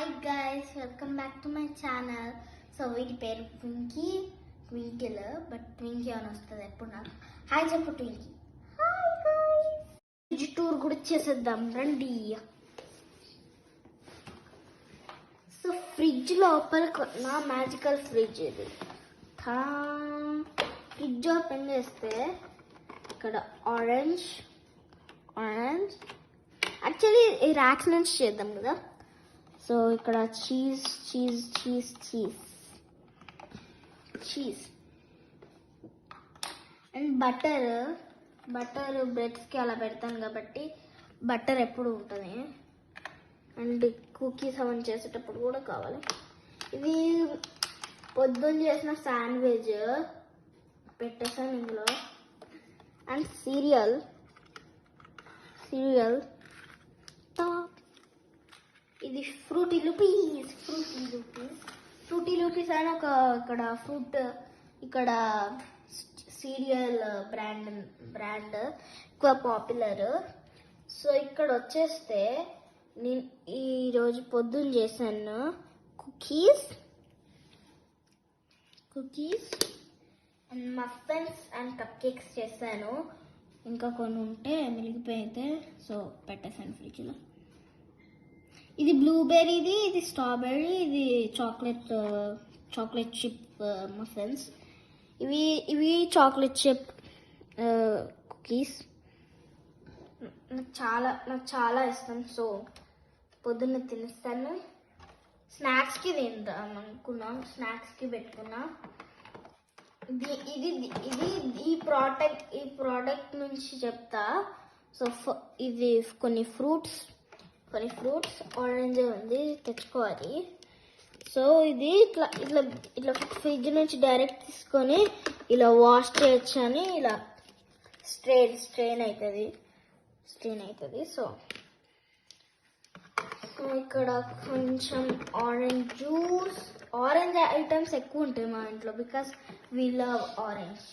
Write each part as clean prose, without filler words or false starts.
Hi guys, welcome back to my channel. So వీటి పేరు twinkle, but ట్వింకీ అని వస్తుంది ఎప్పుడు నాకు. హాయ్ చెప్పు ట్వింకీ. హాయ్ గైస్, ఫ్రిడ్జ్ టూర్ కూడా చేసేద్దాం రండి. సో ఫ్రిడ్జ్ లోపల నా మ్యాజికల్ ఫ్రిడ్జ్ ఇది. ఫ్రిడ్జ్ ఓపెన్ చేస్తే ఇక్కడ ఆరెంజ్ యాక్చువల్లీ ఈ ర్యాక్స్ నుంచి చేద్దాం కదా. సో ఇక్కడ చీజ్ అండ్ బటర్ బ్రెడ్స్కి అలా పెడతాను కాబట్టి బటర్ ఎప్పుడు ఉంటుంది. అండ్ కుకీస్ అవన్నీ చేసేటప్పుడు కూడా కావాలి. ఇది పొద్దున్న చేసిన శాండ్విచ్ పెట్టేసాను ఇందులో. అండ్ సీరియల్ ఇది ఫ్రూటీ లూపీస్ అని ఒక ఇక్కడ సీరియల్ బ్రాండ్ ఎక్కువ పాపులర్. సో ఇక్కడ వచ్చేస్తే నేను ఈరోజు పొద్దున్న చేశాను cookies and muffins and cup cakes చేశాను. ఇంకా కొన్ని ఉంటే మిగిలిపోయితే సో పెట్టేసాను ఫ్రిడ్జ్లో. ఇది బ్లూబెర్రీది, ఇది స్ట్రాబెర్రీ, ఇది చాక్లెట్ చిప్ మఫిన్స్. ఇవి చాక్లెట్ చిప్ కుకీస్. నాకు చాలా ఇష్టం. సో పొద్దున్న తినేస్తాను. స్నాక్స్కి తింటాం అనుకున్నా, స్నాక్స్కి పెట్టుకున్నా. ఈ ప్రోడక్ట్ నుంచి చెప్తా. సో ఇది కొన్ని ఫ్రూట్స్ ఆరెంజ్ ఉంది, తెచ్చుకోవాలి. సో ఇది ఇట్లా ఫ్రిడ్జ్ నుంచి డైరెక్ట్ తీసుకొని ఇలా వాష్ చేయొచ్చు అని ఇలా స్ట్రెయిన్ అవుతుంది. సో ఇక్కడ కొంచెం ఆరెంజ్ ఐటమ్స్ ఎక్కువ ఉంటాయి మా ఇంట్లో, because we love orange.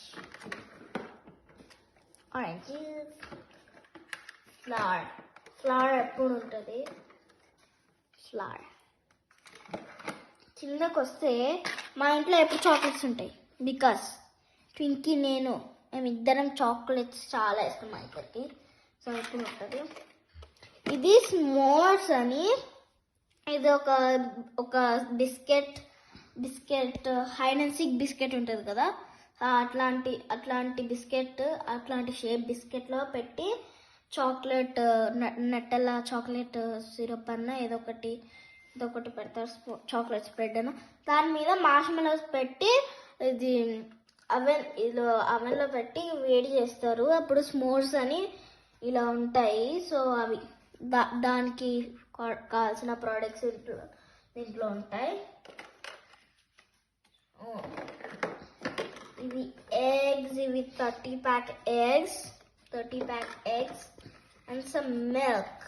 Flower ఎప్పుడు ఉంటుంది. కిందకు వస్తే మా ఇంట్లో ఎప్పుడు చాక్లెట్స్ ఉంటాయి, బికాస్ ట్వింకీ మేమిద్దరం చాక్లెట్స్ చాలా ఇష్టం మా ఇద్దరికి. సో ఎప్పుడు ఉంటుంది. ఇది స్మోర్స్ అని, ఇది ఒక biscuit hide and seek biscuit ఉంటుంది కదా, అట్లాంటి బిస్కెట్, అట్లాంటి షేప్ బిస్కెట్లో పెట్టి చాక్లెట్ నట్టెలా చాక్లెట్ సిరప్ అన్న ఏదో ఒకటి పెడతారు, చాక్లెట్ స్ప్రెడ్ అన్న. దాని మీద మార్ష్మెలోస్ పెట్టి ఇది అవెన్లో పెట్టి వేడి చేస్తారు. అప్పుడు స్మోర్స్ అని ఇలా ఉంటాయి. సో అవి దానికి కావాల్సిన ప్రోడక్ట్స్ దీంట్లో ఉంటాయి. ఇవి ఎగ్స్, ఇవి 30 pack eggs and some milk.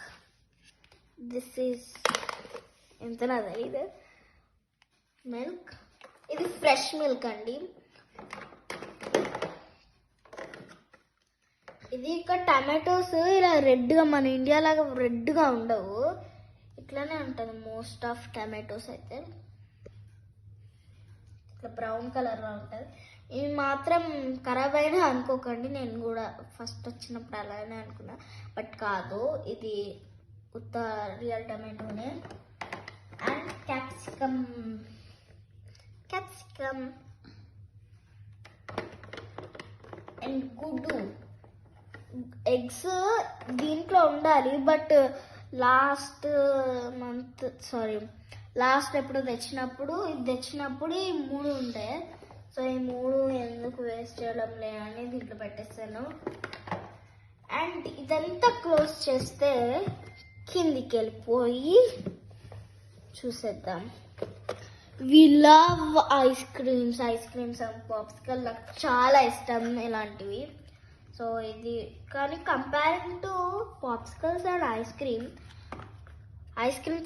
This is ఎంత ఇది మిల్క్. ఇది ఫ్రెష్ మిల్క్ అండి. ఇది ఇక్కడ టమాటోస్ ఇలా రెడ్గా, మన ఇండియా లాగా రెడ్గా ఉండవు, ఇట్లానే ఉంటుంది మోస్ట్ ఆఫ్ టమాటోస్ అయితే. ఇట్లా బ్రౌన్ కలర్లో ఉంటుంది. ఇవి మాత్రం ఖరాబ్ అయినా అనుకోకండి, నేను కూడా ఫస్ట్ వచ్చినప్పుడు అలానే అనుకున్నా, బట్ కాదు, ఇది ఉత్త రియల్ టమాటోనే. అండ్ క్యాప్సికమ్ అండ్ గుడ్డు. ఎగ్స్ దీంట్లో ఉండాలి, బట్ లాస్ట్ ఎప్పుడు తెచ్చినప్పుడు ఈ 3 ఉంటాయి. సో ఈ 3 ఎందుకు వేస్ట్ చేయడం లేదని దీంట్లో పెట్టేస్తాను. అండ్ ఇదంతా క్లోజ్ చేస్తే కిందికి వెళ్ళిపోయి చూసేద్దాం. We love ice creams and popsicle. నాకు చాలా ఇష్టం ఇలాంటివి. సో ఇది కానీ comparing to popsicles and ice cream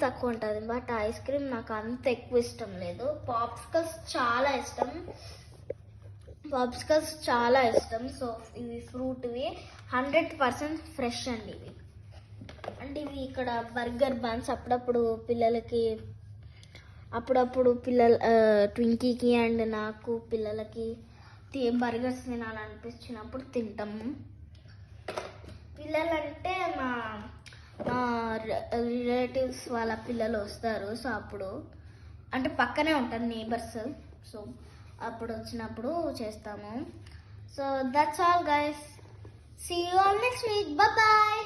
తక్కువ ఉంటుంది, బట్ ఐస్ క్రీమ్ నాకు అంత ఎక్కువ ఇష్టం లేదు. పాప్సికల్స్ చాలా ఇష్టం. సో ఇవి ఫ్రూట్వి 100% ఫ్రెష్ అండి ఇవి. అండ్ ఇవి ఇక్కడ బర్గర్ బన్స్ అప్పుడప్పుడు పిల్లలకి అప్పుడప్పుడు ట్వింకీకి అండ్ నాకు పిల్లలకి బర్గర్స్ తినాలనిపించినప్పుడు తింటాము. పిల్లలంటే మా రిలేటివ్స్ వాళ్ళ పిల్లలు వస్తారు. సో అప్పుడు అంటే పక్కనే ఉంటారు నేబర్స్. సో అప్పుడు వచ్చినప్పుడు చేస్తాము. So that's all guys. See you all next week. Bye.